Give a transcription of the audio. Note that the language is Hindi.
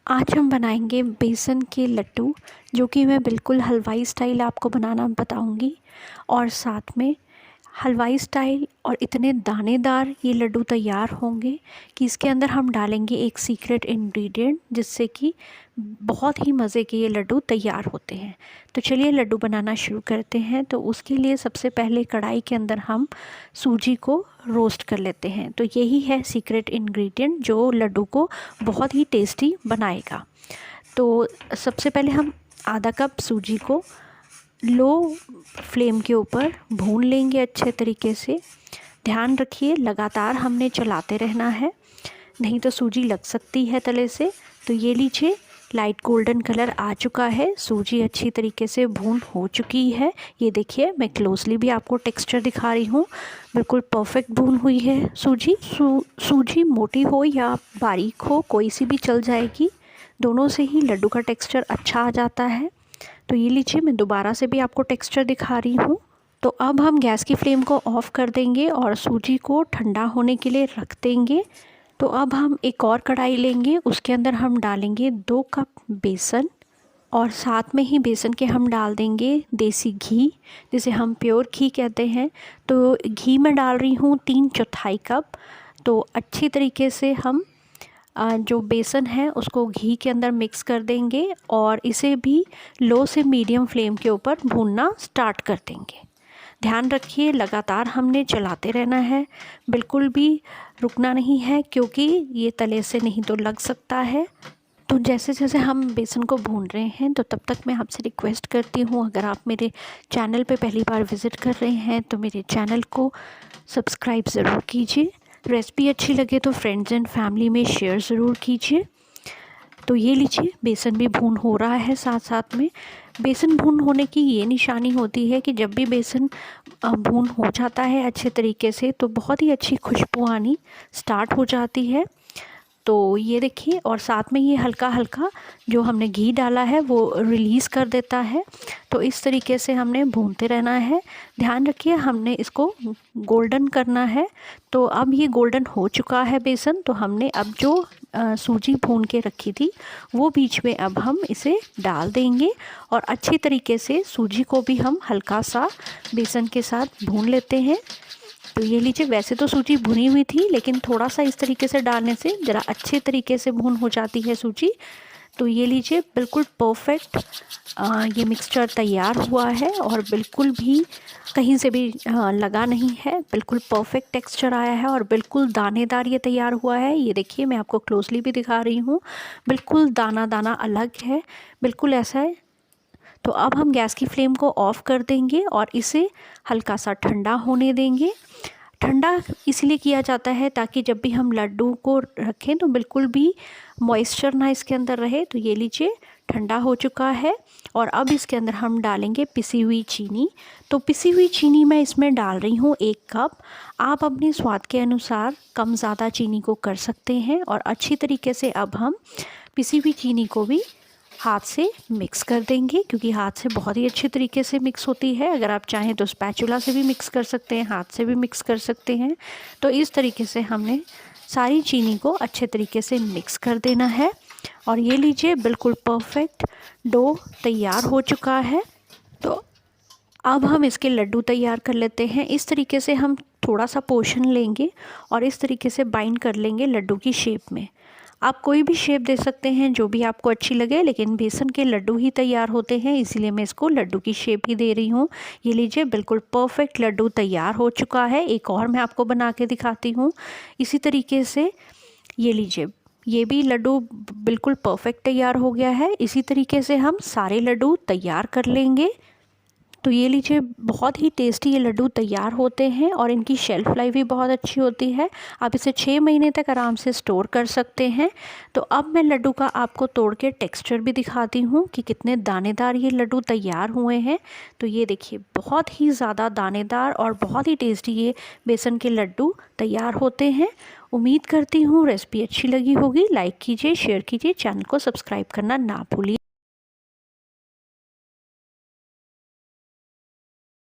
आज हम बनाएंगे बेसन के लड्डू, जो कि मैं बिल्कुल हलवाई स्टाइल आपको बनाना बताऊंगी। और साथ में हलवाई स्टाइल और इतने दानेदार ये लड्डू तैयार होंगे कि इसके अंदर हम डालेंगे एक सीक्रेट इंग्रेडिएंट, जिससे कि बहुत ही मज़े के ये लड्डू तैयार होते हैं। तो चलिए लड्डू बनाना शुरू करते हैं। तो उसके लिए सबसे पहले कढ़ाई के अंदर हम सूजी को रोस्ट कर लेते हैं। तो यही है सीक्रेट इंग्रेडिएंट जो लड्डू को बहुत ही टेस्टी बनाएगा। तो सबसे पहले हम आधा कप सूजी को लो फ्लेम के ऊपर भून लेंगे अच्छे तरीके से। ध्यान रखिए लगातार हमने चलाते रहना है, नहीं तो सूजी लग सकती है तले से। तो ये लीजिए लाइट गोल्डन कलर आ चुका है, सूजी अच्छी तरीके से भून हो चुकी है। ये देखिए मैं क्लोजली भी आपको टेक्सचर दिखा रही हूँ, बिल्कुल परफेक्ट भून हुई है सूजी। सूजी मोटी हो या बारीक हो, कोई सी भी चल जाएगी, दोनों से ही लड्डू का टेक्सचर अच्छा आ जाता है। तो ये लीजिए मैं दोबारा से भी आपको टेक्सचर दिखा रही हूँ। तो अब हम गैस की फ्लेम को ऑफ़ कर देंगे और सूजी को ठंडा होने के लिए रख देंगे। तो अब हम एक और कढ़ाई लेंगे, उसके अंदर हम डालेंगे 2 कप बेसन और साथ में ही बेसन के हम डाल देंगे देसी घी, जिसे हम प्योर घी कहते हैं। तो घी में डाल रही हूँ 3/4 कप। तो अच्छी तरीके से हम जो बेसन है उसको घी के अंदर मिक्स कर देंगे और इसे भी लो से मीडियम फ्लेम के ऊपर भूनना स्टार्ट कर देंगे। ध्यान रखिए लगातार हमने चलाते रहना है, बिल्कुल भी रुकना नहीं है, क्योंकि ये तले से नहीं तो लग सकता है। तो जैसे जैसे हम बेसन को भून रहे हैं, तो तब तक मैं आपसे रिक्वेस्ट करती हूँ, अगर आप मेरे चैनल पे पहली बार विज़िट कर रहे हैं तो मेरे चैनल को सब्सक्राइब ज़रूर कीजिए। रेसिपी अच्छी लगे तो फ्रेंड्स एंड फैमिली में शेयर ज़रूर कीजिए। तो ये लीजिए बेसन भी भून हो रहा है। साथ साथ में बेसन भून होने की ये निशानी होती है कि जब भी बेसन भून हो जाता है अच्छे तरीके से, तो बहुत ही अच्छी खुशबू आनी स्टार्ट हो जाती है। तो ये देखिए, और साथ में ये हल्का हल्का जो हमने घी डाला है वो रिलीज़ कर देता है। तो इस तरीके से हमने भूनते रहना है। ध्यान रखिए हमने इसको गोल्डन करना है। तो अब ये गोल्डन हो चुका है बेसन, तो हमने अब जो सूजी भून के रखी थी वो बीच में अब हम इसे डाल देंगे और अच्छी तरीके से सूजी को भी हम हल्का सा बेसन के साथ भून लेते हैं। तो ये लीजिए, वैसे तो सूजी भुनी हुई थी, लेकिन थोड़ा सा इस तरीके से डालने से ज़रा अच्छे तरीके से भून हो जाती है सूजी। तो ये लीजिए बिल्कुल परफेक्ट ये मिक्सचर तैयार हुआ है और बिल्कुल भी कहीं से भी लगा नहीं है, बिल्कुल परफेक्ट टेक्सचर आया है और बिल्कुल दानेदार ये तैयार हुआ है। ये देखिए मैं आपको क्लोजली भी दिखा रही हूँ, बिल्कुल दाना दाना अलग है, बिल्कुल ऐसा है। तो अब हम गैस की फ्लेम को ऑफ़ कर देंगे और इसे हल्का सा ठंडा होने देंगे। ठंडा इसलिए किया जाता है ताकि जब भी हम लड्डू को रखें तो बिल्कुल भी मॉइस्चर ना इसके अंदर रहे। तो ये लीजिए ठंडा हो चुका है और अब इसके अंदर हम डालेंगे पिसी हुई चीनी। तो पिसी हुई चीनी मैं इसमें डाल रही हूँ 1 कप। आप अपने स्वाद के अनुसार कम ज़्यादा चीनी को कर सकते हैं। और अच्छी तरीके से अब हम पिसी हुई चीनी को भी हाथ से मिक्स कर देंगे, क्योंकि हाथ से बहुत ही अच्छे तरीके से मिक्स होती है। अगर आप चाहें तो स्पैचुला से भी मिक्स कर सकते हैं, हाथ से भी मिक्स कर सकते हैं। तो इस तरीके से हमने सारी चीनी को अच्छे तरीके से मिक्स कर देना है। और ये लीजिए बिल्कुल परफेक्ट डो तैयार हो चुका है। तो अब हम इसके लड्डू तैयार कर लेते हैं। इस तरीके से हम थोड़ा सा पोर्शन लेंगे और इस तरीके से बाइंड कर लेंगे लड्डू की शेप में। आप कोई भी शेप दे सकते हैं जो भी आपको अच्छी लगे, लेकिन बेसन के लड्डू ही तैयार होते हैं, इसीलिए मैं इसको लड्डू की शेप ही दे रही हूँ। ये लीजिए बिल्कुल परफेक्ट लड्डू तैयार हो चुका है। एक और मैं आपको बना के दिखाती हूँ इसी तरीके से। ये लीजिए ये भी लड्डू बिल्कुल परफेक्ट तैयार हो गया है। इसी तरीके से हम सारे लड्डू तैयार कर लेंगे। तो ये लीजिए बहुत ही टेस्टी ये लड्डू तैयार होते हैं और इनकी शेल्फ़ लाइफ भी बहुत अच्छी होती है। आप इसे 6 महीने तक आराम से स्टोर कर सकते हैं। तो अब मैं लड्डू का आपको तोड़ के टेक्सचर भी दिखाती हूँ कि कितने दानेदार ये लड्डू तैयार हुए हैं। तो ये देखिए बहुत ही ज़्यादा दानेदार और बहुत ही टेस्टी ये बेसन के लड्डू तैयार होते हैं। उम्मीद करती हूँ रेसिपी अच्छी लगी होगी। लाइक कीजिए, शेयर कीजिए, चैनल को सब्सक्राइब करना ना भूलिए।